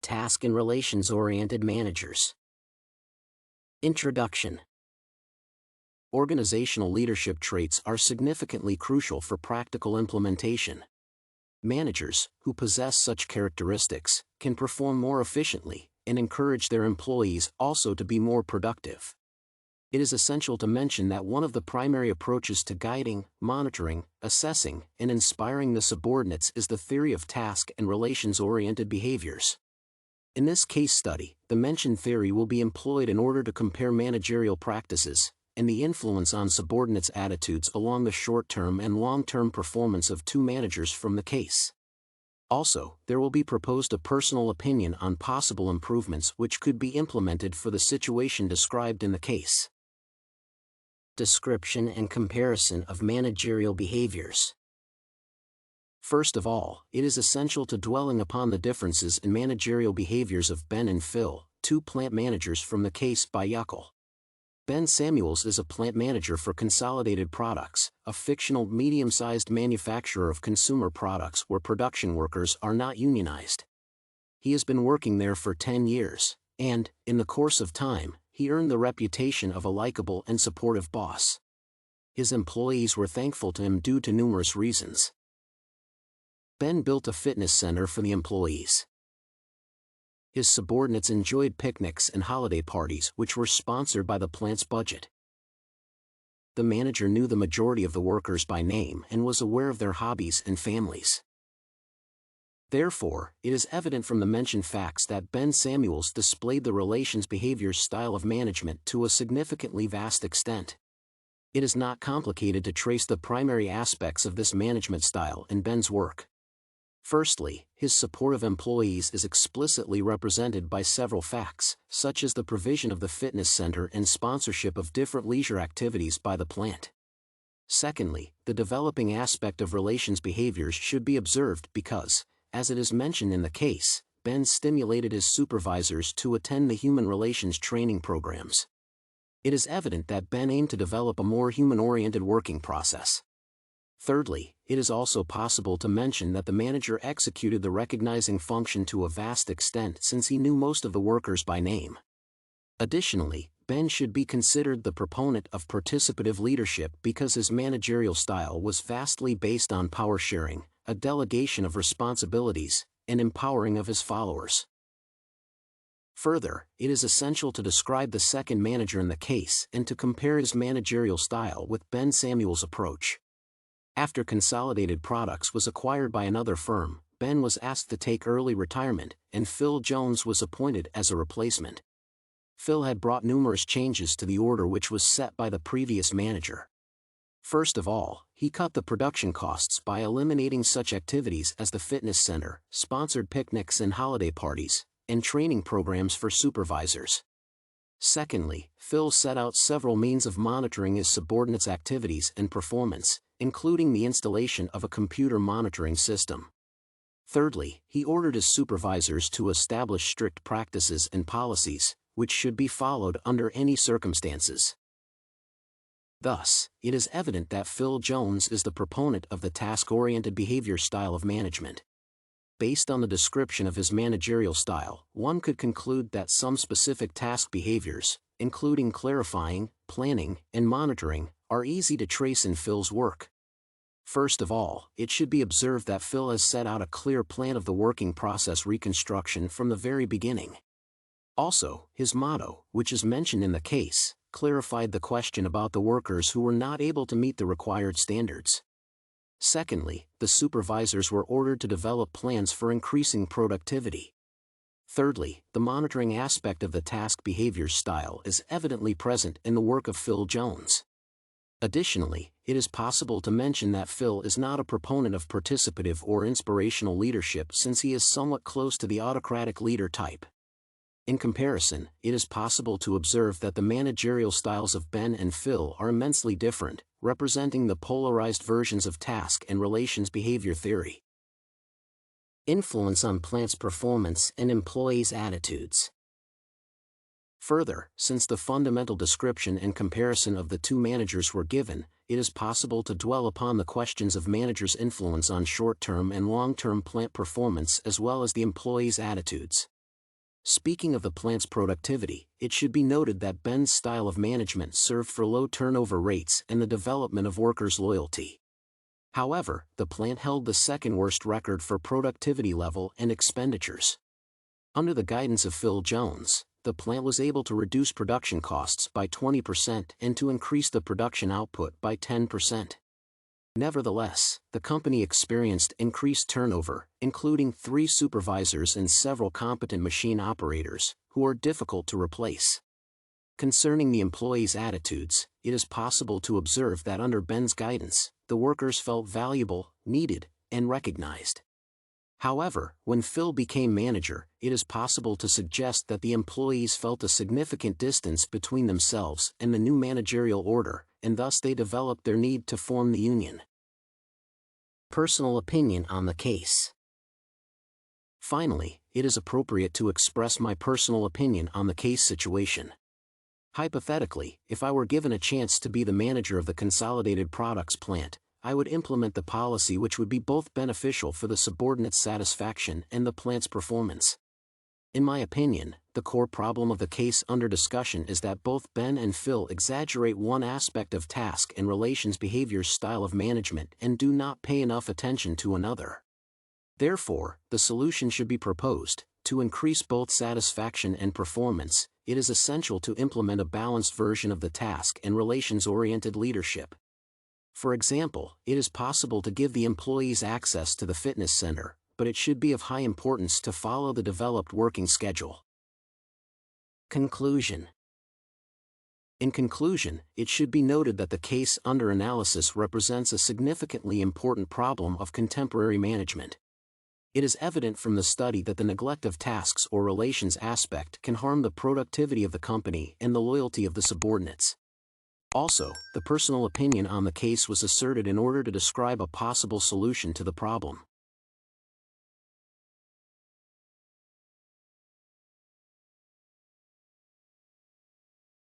task and relations-oriented managers. Introduction. Organizational leadership traits are significantly crucial for practical implementation. Managers, who possess such characteristics, can perform more efficiently and encourage their employees also to be more productive. It is essential to mention that one of the primary approaches to guiding, monitoring, assessing, and inspiring the subordinates is the theory of task and relations-oriented behaviors. In this case study, the mentioned theory will be employed in order to compare managerial practices and the influence on subordinates' attitudes along the short-term and long-term performance of two managers from the case. Also, there will be proposed a personal opinion on possible improvements which could be implemented for the situation described in the case. Description and comparison of managerial behaviors. First of all, it is essential to dwelling upon the differences in managerial behaviors of Ben and Phil, two plant managers from the case by Yukl. Ben Samuels is a plant manager for Consolidated Products, a fictional medium-sized manufacturer of consumer products where production workers are not unionized. He has been working there for 10 years, and, in the course of time, he earned the reputation of a likable and supportive boss. His employees were thankful to him due to numerous reasons. Ben built a fitness center for the employees. His subordinates enjoyed picnics and holiday parties which were sponsored by the plant's budget. The manager knew the majority of the workers by name and was aware of their hobbies and families. Therefore, it is evident from the mentioned facts that Ben Samuels displayed the relations behaviors style of management to a significantly vast extent. It is not complicated to trace the primary aspects of this management style in Ben's work. Firstly, his support of employees is explicitly represented by several facts, such as the provision of the fitness center and sponsorship of different leisure activities by the plant. Secondly, the developing aspect of relations behaviors should be observed because, as it is mentioned in the case, Ben stimulated his supervisors to attend the human relations training programs. It is evident that Ben aimed to develop a more human-oriented working process. Thirdly, it is also possible to mention that the manager executed the recognizing function to a vast extent since he knew most of the workers by name. Additionally, Ben should be considered the proponent of participative leadership because his managerial style was vastly based on power sharing, a delegation of responsibilities, and empowering of his followers. Further, it is essential to describe the second manager in the case and to compare his managerial style with Ben Samuels' approach. After Consolidated Products was acquired by another firm, Ben was asked to take early retirement, and Phil Jones was appointed as a replacement. Phil had brought numerous changes to the order which was set by the previous manager. First of all, he cut the production costs by eliminating such activities as the fitness center, sponsored picnics and holiday parties, and training programs for supervisors. Secondly, Phil set out several means of monitoring his subordinates' activities and performance, including the installation of a computer monitoring system. Thirdly, he ordered his supervisors to establish strict practices and policies, which should be followed under any circumstances. Thus, it is evident that Phil Jones is the proponent of the task-oriented behavior style of management. Based on the description of his managerial style, one could conclude that some specific task behaviors, including clarifying, planning, and monitoring, are easy to trace in Phil's work. First of all, it should be observed that Phil has set out a clear plan of the working process reconstruction from the very beginning. Also, his motto, which is mentioned in the case, clarified the question about the workers who were not able to meet the required standards. Secondly, the supervisors were ordered to develop plans for increasing productivity. Thirdly, the monitoring aspect of the task behavior style is evidently present in the work of Phil Jones. Additionally, it is possible to mention that Phil is not a proponent of participative or inspirational leadership since he is somewhat close to the autocratic leader type. In comparison, it is possible to observe that the managerial styles of Ben and Phil are immensely different, representing the polarized versions of task and relations behavior theory. Influence on plant's performance and employees' attitudes. Further, since the fundamental description and comparison of the two managers were given, it is possible to dwell upon the questions of managers' influence on short-term and long-term plant performance as well as the employees' attitudes. Speaking of the plant's productivity, it should be noted that Ben's style of management served for low turnover rates and the development of workers' loyalty. However, the plant held the second worst record for productivity level and expenditures. Under the guidance of Phil Jones, the plant was able to reduce production costs by 20% and to increase the production output by 10%. Nevertheless, the company experienced increased turnover, including 3 supervisors and several competent machine operators, who are difficult to replace. Concerning the employees' attitudes, it is possible to observe that under Ben's guidance, the workers felt valuable, needed, and recognized. However, when Phil became manager, it is possible to suggest that the employees felt a significant distance between themselves and the new managerial order, and thus they developed their need to form the union. Personal opinion on the case. Finally, it is appropriate to express my personal opinion on the case situation. Hypothetically, if I were given a chance to be the manager of the consolidated products plant, I would implement the policy which would be both beneficial for the subordinates' satisfaction and the plant's performance. In my opinion, the core problem of the case under discussion is that both Ben and Phil exaggerate one aspect of task and relations behavior's style of management and do not pay enough attention to another. Therefore, the solution should be proposed. To increase both satisfaction and performance, it is essential to implement a balanced version of the task and relations-oriented leadership. For example, it is possible to give the employees access to the fitness center, but it should be of high importance to follow the developed working schedule. Conclusion. In conclusion, it should be noted that the case under analysis represents a significantly important problem of contemporary management. It is evident from the study that the neglect of tasks or relations aspect can harm the productivity of the company and the loyalty of the subordinates. Also, the personal opinion on the case was asserted in order to describe a possible solution to the problem.